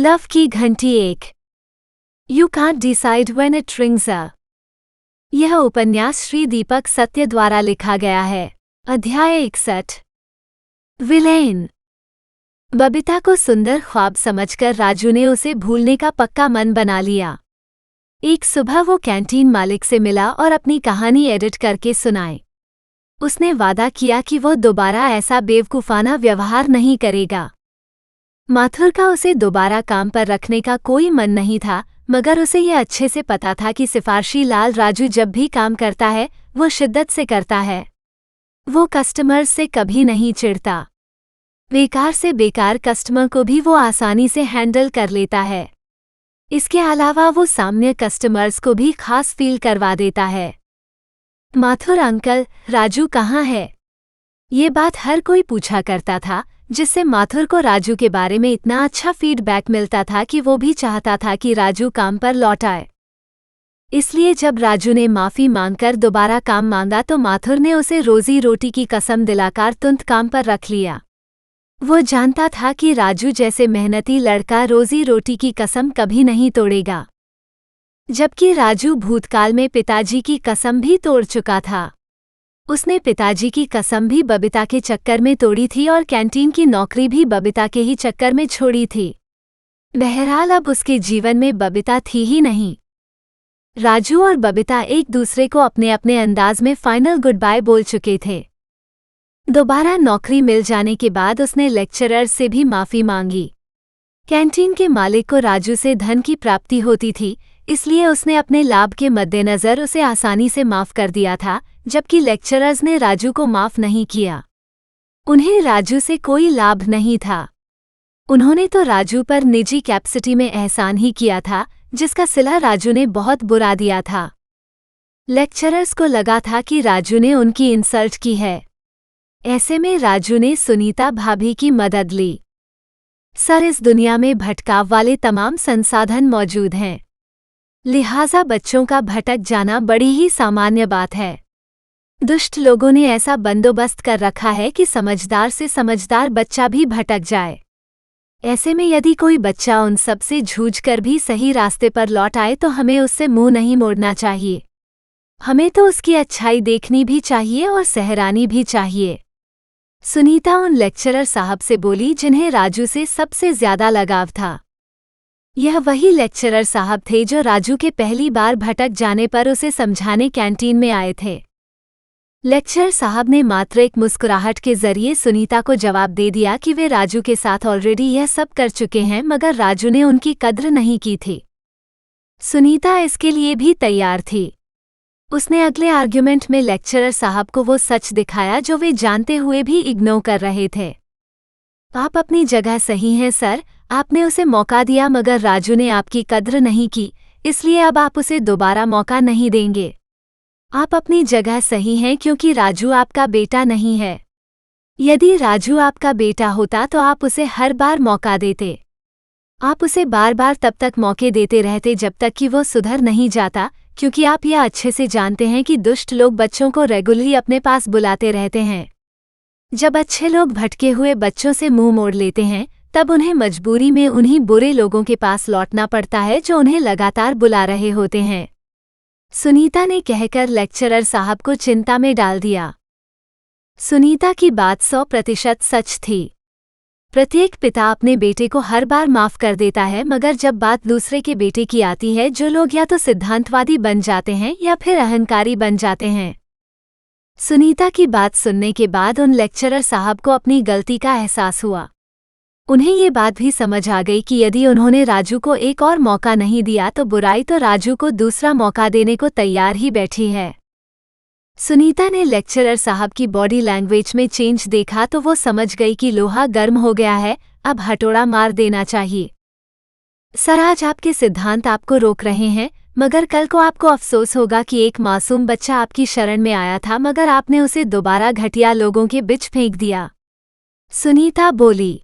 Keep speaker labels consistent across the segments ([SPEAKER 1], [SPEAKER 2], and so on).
[SPEAKER 1] Love की घंटी 1। You can't decide when it rings a. यह उपन्यास श्री दीपक सत्य द्वारा लिखा गया है। अध्याय 61। विलेन। बबीता को सुंदर ख्वाब समझकर राजू ने उसे भूलने का पक्का मन बना लिया। एक सुबह वो कैंटीन मालिक से मिला और अपनी कहानी एडिट करके सुनाई। उसने वादा किया कि वो दोबारा ऐसा बेवकूफाना व्यवहार नहीं करेगा। माथुर का उसे दोबारा काम पर रखने का कोई मन नहीं था, मगर उसे यह अच्छे से पता था कि सिफारशी लाल राजू जब भी काम करता है वो शिद्दत से करता है। वो कस्टमर्स से कभी नहीं चिढ़ता। बेकार से बेकार कस्टमर को भी वो आसानी से हैंडल कर लेता है। इसके अलावा वो सामान्य कस्टमर्स को भी खास फील करवा देता है। माथुर अंकल, राजू कहाँ है? ये बात हर कोई पूछा करता था, जिससे माथुर को राजू के बारे में इतना अच्छा फीडबैक मिलता था कि वो भी चाहता था कि राजू काम पर लौट आए। इसलिए जब राजू ने माफ़ी मांगकर दोबारा काम मांगा तो माथुर ने उसे रोजी रोटी की कसम दिलाकर तुरंत काम पर रख लिया। वो जानता था कि राजू जैसे मेहनती लड़का रोजी रोटी की कसम कभी नहीं तोड़ेगा, जबकि राजू भूतकाल में पिताजी की कसम भी तोड़ चुका था। उसने पिताजी की कसम भी बबीता के चक्कर में तोड़ी थी और कैंटीन की नौकरी भी बबीता के ही चक्कर में छोड़ी थी। बहरहाल अब उसके जीवन में बबीता थी ही नहीं। राजू और बबीता एक दूसरे को अपने अपने अंदाज में फाइनल गुड बाय बोल चुके थे। दोबारा नौकरी मिल जाने के बाद उसने लेक्चरर से भी माफ़ी मांगी। कैंटीन के मालिक को राजू से धन की प्राप्ति होती थी, इसलिए उसने अपने लाभ के मद्देनज़र उसे आसानी से माफ़ कर दिया था, जबकि लेक्चरर्स ने राजू को माफ़ नहीं किया। उन्हें राजू से कोई लाभ नहीं था। उन्होंने तो राजू पर निजी कैपेसिटी में एहसान ही किया था, जिसका सिला राजू ने बहुत बुरा दिया था। लेक्चरर्स को लगा था कि राजू ने उनकी इंसल्ट की है। ऐसे में राजू ने सुनीता भाभी की मदद ली। सर, इस दुनिया में भटकाव वाले तमाम संसाधन मौजूद हैं, लिहाजा बच्चों का भटक जाना बड़ी ही सामान्य बात है। दुष्ट लोगों ने ऐसा बंदोबस्त कर रखा है कि समझदार से समझदार बच्चा भी भटक जाए। ऐसे में यदि कोई बच्चा उन सब से जूझकर भी सही रास्ते पर लौट आए तो हमें उससे मुंह नहीं मोड़ना चाहिए। हमें तो उसकी अच्छाई देखनी भी चाहिए और सहरानी भी चाहिए। सुनीता उन लेक्चरर साहब से बोली जिन्हें राजू से सबसे ज्यादा लगाव था। यह वही लेक्चरर साहब थे जो राजू के पहली बार भटक जाने पर उसे समझाने कैंटीन में आए थे। लेक्चरर साहब ने मात्र एक मुस्कुराहट के जरिए सुनीता को जवाब दे दिया कि वे राजू के साथ ऑलरेडी यह सब कर चुके हैं, मगर राजू ने उनकी कद्र नहीं की थी। सुनीता इसके लिए भी तैयार थी। उसने अगले आर्ग्यूमेंट में लेक्चरर साहब को वो सच दिखाया जो वे जानते हुए भी इग्नोर कर रहे थे। आप अपनी जगह सही हैं सर, आपने उसे मौका दिया मगर राजू ने आपकी कद्र नहीं की, इसलिए अब आप उसे दोबारा मौका नहीं देंगे। आप अपनी जगह सही हैं क्योंकि राजू आपका बेटा नहीं है। यदि राजू आपका बेटा होता तो आप उसे हर बार मौका देते। आप उसे बार बार तब तक मौके देते रहते जब तक कि वो सुधर नहीं जाता, क्योंकि आप यह अच्छे से जानते हैं कि दुष्ट लोग बच्चों को रेगुलरली अपने पास बुलाते रहते हैं। जब अच्छे लोग भटके हुए बच्चों से मुंह मोड़ लेते हैं तब उन्हें मजबूरी में उन्हीं बुरे लोगों के पास लौटना पड़ता है जो उन्हें लगातार बुला रहे होते हैं। सुनीता ने कहकर लेक्चरर साहब को चिंता में डाल दिया। सुनीता की बात 100% सच थी। प्रत्येक पिता अपने बेटे को हर बार माफ़ कर देता है, मगर जब बात दूसरे के बेटे की आती है जो लोग या तो सिद्धांतवादी बन जाते हैं या फिर अहंकारी बन जाते हैं। सुनीता की बात सुनने के बाद उन लेक्चरर साहब को अपनी गलती का एहसास हुआ। उन्हें ये बात भी समझ आ गई कि यदि उन्होंने राजू को एक और मौका नहीं दिया तो बुराई तो राजू को दूसरा मौका देने को तैयार ही बैठी है। सुनीता ने लेक्चरर साहब की बॉडी लैंग्वेज में चेंज देखा तो वो समझ गई कि लोहा गर्म हो गया है, अब हथौड़ा मार देना चाहिए। सर, आज आपके सिद्धांत आपको रोक रहे हैं, मगर कल को आपको अफसोस होगा कि एक मासूम बच्चा आपकी शरण में आया था मगर आपने उसे दोबारा घटिया लोगों के बीच फेंक दिया। सुनीता बोली।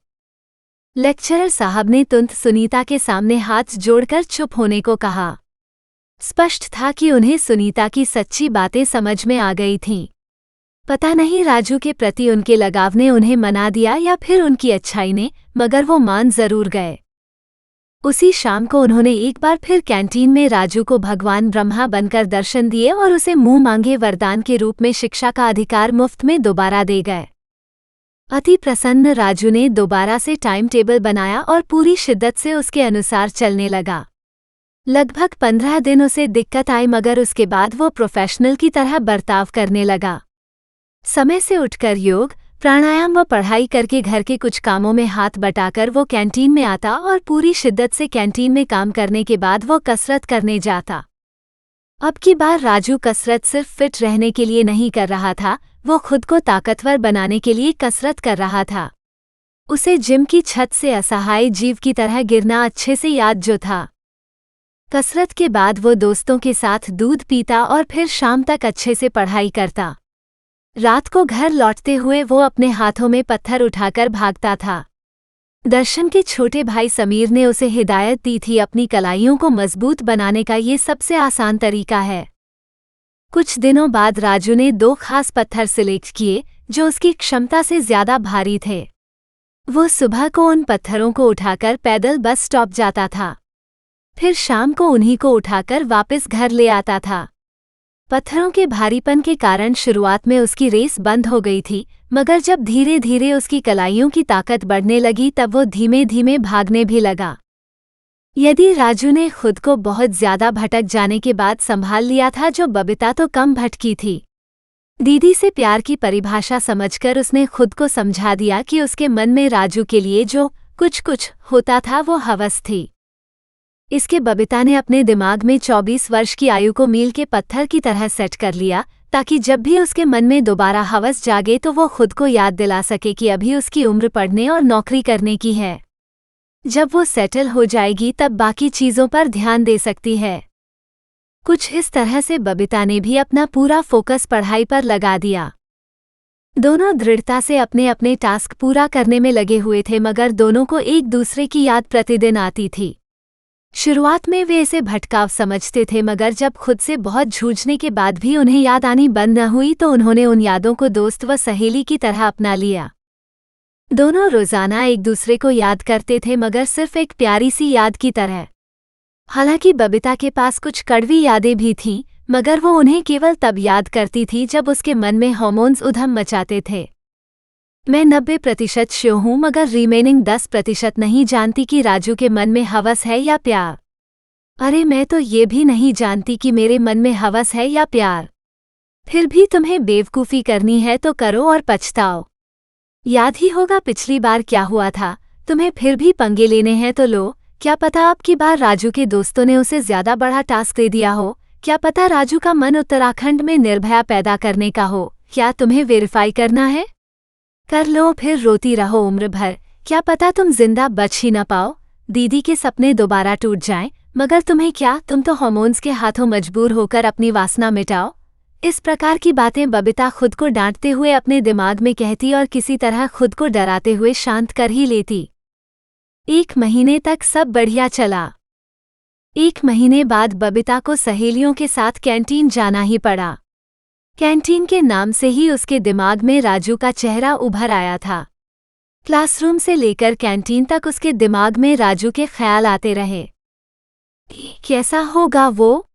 [SPEAKER 1] लेक्चरर साहब ने तुरंत सुनीता के सामने हाथ जोड़कर चुप होने को कहा। स्पष्ट था कि उन्हें सुनीता की सच्ची बातें समझ में आ गई थीं। पता नहीं राजू के प्रति उनके लगाव ने उन्हें मना दिया या फिर उनकी अच्छाई ने, मगर वो मान जरूर गए। उसी शाम को उन्होंने एक बार फिर कैंटीन में राजू को भगवान ब्रह्मा बनकर दर्शन दिए और उसे मुंह मांगे वरदान के रूप में शिक्षा का अधिकार मुफ्त में दोबारा दे गए। अति प्रसन्न राजू ने दोबारा से टाइम टेबल बनाया और पूरी शिद्दत से उसके अनुसार चलने लगा। लगभग 15 दिन उसे दिक्कत आई, मगर उसके बाद वो प्रोफेशनल की तरह बर्ताव करने लगा। समय से उठकर योग, प्राणायाम व पढ़ाई करके घर के कुछ कामों में हाथ बटाकर वो कैंटीन में आता और पूरी शिद्दत से कैंटीन में काम करने के बाद वो कसरत करने जाता। अब की बार राजू कसरत सिर्फ फिट रहने के लिए नहीं कर रहा था, वो खुद को ताकतवर बनाने के लिए कसरत कर रहा था। उसे जिम की छत से असहाय जीव की तरह गिरना अच्छे से याद जो था। कसरत के बाद वो दोस्तों के साथ दूध पीता और फिर शाम तक अच्छे से पढ़ाई करता। रात को घर लौटते हुए वो अपने हाथों में पत्थर उठाकर भागता था। दर्शन के छोटे भाई समीर ने उसे हिदायत दी थी, अपनी कलाइयों को मजबूत बनाने का ये सबसे आसान तरीका है। कुछ दिनों बाद राजू ने 2 खास पत्थर सिलेक्ट किए जो उसकी क्षमता से ज्यादा भारी थे। वो सुबह को उन पत्थरों को उठाकर पैदल बस स्टॉप जाता था, फिर शाम को उन्हीं को उठाकर वापस घर ले आता था। पत्थरों के भारीपन के कारण शुरुआत में उसकी रेस बंद हो गई थी, मगर जब धीरे धीरे उसकी कलाइयों की ताकत बढ़ने लगी तब वो धीमे धीमे भागने भी लगा। यदि राजू ने खुद को बहुत ज्यादा भटक जाने के बाद संभाल लिया था, जो बबीता तो कम भटकी थी। दीदी से प्यार की परिभाषा समझकर उसने खुद को समझा दिया कि उसके मन में राजू के लिए जो कुछ होता था वो हवस थी। इसके बबीता ने अपने दिमाग में 24 वर्ष की आयु को मील के पत्थर की तरह सेट कर लिया, ताकि जब भी उसके मन में दोबारा हवस जागे तो वो खुद को याद दिला सके कि अभी उसकी उम्र पढ़ने और नौकरी करने की है। जब वो सेटल हो जाएगी तब बाकी चीज़ों पर ध्यान दे सकती है। कुछ इस तरह से बबीता ने भी अपना पूरा फोकस पढ़ाई पर लगा दिया। दोनों दृढ़ता से अपने अपने टास्क पूरा करने में लगे हुए थे, मगर दोनों को एक दूसरे की याद प्रतिदिन आती थी। शुरुआत में वे इसे भटकाव समझते थे, मगर जब खुद से बहुत जूझने के बाद भी उन्हें याद आनी बंद न हुई तो उन्होंने उन यादों को दोस्त व सहेली की तरह अपना लिया। दोनों रोजाना एक दूसरे को याद करते थे, मगर सिर्फ एक प्यारी सी याद की तरह। हालांकि बबीता के पास कुछ कड़वी यादें भी थीं, मगर वो उन्हें केवल तब याद करती थी जब उसके मन में हार्मोन्स उधम मचाते थे। मैं 90% श्योर हूँ, मगर रिमेनिंग 10% नहीं जानती कि राजू के मन में हवस है या प्यार। अरे मैं तो ये भी नहीं जानती कि मेरे मन में हवस है या प्यार। फिर भी तुम्हें बेवकूफ़ी करनी है तो करो और पछताओ। याद ही होगा पिछली बार क्या हुआ था। तुम्हें फिर भी पंगे लेने हैं तो लो। क्या पता अब की बार राजू के दोस्तों ने उसे ज्यादा बड़ा टास्क दे दिया हो। क्या पता राजू का मन उत्तराखंड में निर्भया पैदा करने का हो। क्या तुम्हें वेरीफाई करना है? कर लो, फिर रोती रहो उम्र भर। क्या पता तुम जिंदा बच ही न पाओ, दीदी के सपने दोबारा टूट जाएं, मगर तुम्हें क्या, तुम तो हार्मोन्स के हाथों मजबूर होकर अपनी वासना मिटाओ। इस प्रकार की बातें बबीता खुद को डांटते हुए अपने दिमाग में कहती और किसी तरह खुद को डराते हुए शांत कर ही लेती। 1 महीने तक सब बढ़िया चला। 1 महीने बाद बबीता को सहेलियों के साथ कैंटीन जाना ही पड़ा। कैंटीन के नाम से ही उसके दिमाग में राजू का चेहरा उभर आया था। क्लासरूम से लेकर कैंटीन तक उसके दिमाग में राजू के ख्याल आते रहे। कैसा होगा वो?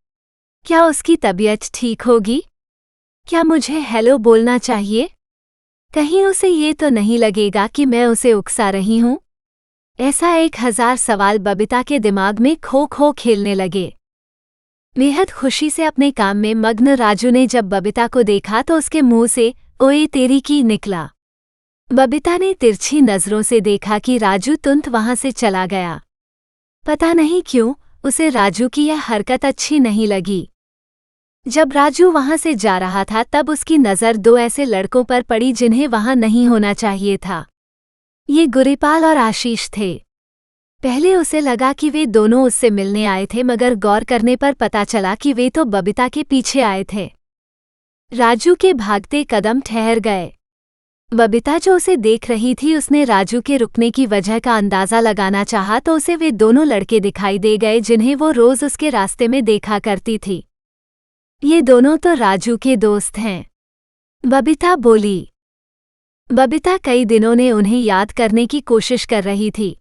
[SPEAKER 1] क्या उसकी तबीयत ठीक होगी? क्या मुझे हेलो बोलना चाहिए? कहीं उसे ये तो नहीं लगेगा कि मैं उसे उकसा रही हूँ? ऐसा 1000 सवाल बबीता के दिमाग में खो खो खेलने लगे। बेहद खुशी से अपने काम में मग्न राजू ने जब बबीता को देखा तो उसके मुंह से ओए तेरी की निकला। बबीता ने तिरछी नजरों से देखा कि राजू तुरंत वहां से चला गया। पता नहीं क्यों उसे राजू की यह हरकत अच्छी नहीं लगी। जब राजू वहां से जा रहा था तब उसकी नज़र 2 ऐसे लड़कों पर पड़ी जिन्हें वहां नहीं होना चाहिए था। ये गुरीपाल और आशीष थे। पहले उसे लगा कि वे दोनों उससे मिलने आए थे, मगर गौर करने पर पता चला कि वे तो बबीता के पीछे आए थे। राजू के भागते कदम ठहर गए। बबीता जो उसे देख रही थी उसने राजू के रुकने की वजह का अंदाज़ा लगाना चाहा तो उसे वे दोनों लड़के दिखाई दे गए जिन्हें वो रोज़ उसके रास्ते में देखा करती थी। ये दोनों तो राजू के दोस्त हैं, बबीता बोली। बबीता कई दिनों ने उन्हें याद करने की कोशिश कर रही थी।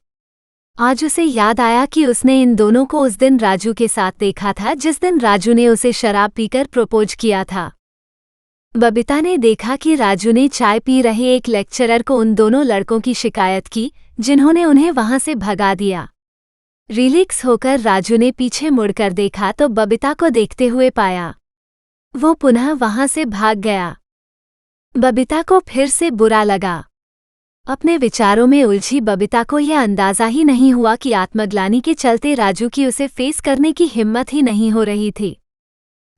[SPEAKER 1] आज उसे याद आया कि उसने इन दोनों को उस दिन राजू के साथ देखा था जिस दिन राजू ने उसे शराब पीकर प्रपोज किया था। बबीता ने देखा कि राजू ने चाय पी रहे एक लेक्चरर को उन दोनों लड़कों की शिकायत की जिन्होंने उन्हें वहां से भगा दिया। रिलैक्स होकर राजू ने पीछे मुड़कर देखा तो बबीता को देखते हुए पाया। वो पुनः वहां से भाग गया। बबीता को फिर से बुरा लगा। अपने विचारों में उलझी बबीता को यह अंदाजा ही नहीं हुआ कि आत्मग्लानि के चलते राजू की उसे फेस करने की हिम्मत ही नहीं हो रही थी।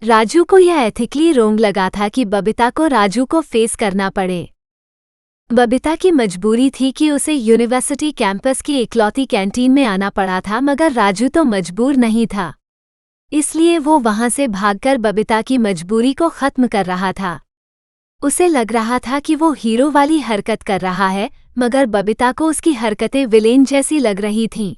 [SPEAKER 1] राजू को यह एथिकली रोंग लगा था कि बबीता को राजू को फेस करना पड़े। बबीता की मजबूरी थी कि उसे यूनिवर्सिटी कैंपस की इकलौती कैंटीन में आना पड़ा था, मगर राजू तो मजबूर नहीं था, इसलिए वो वहां से भागकर बबीता की मजबूरी को खत्म कर रहा था। उसे लग रहा था कि वो हीरो वाली हरकत कर रहा है, मगर बबीता को उसकी हरकतें विलेन जैसी लग रही थीं।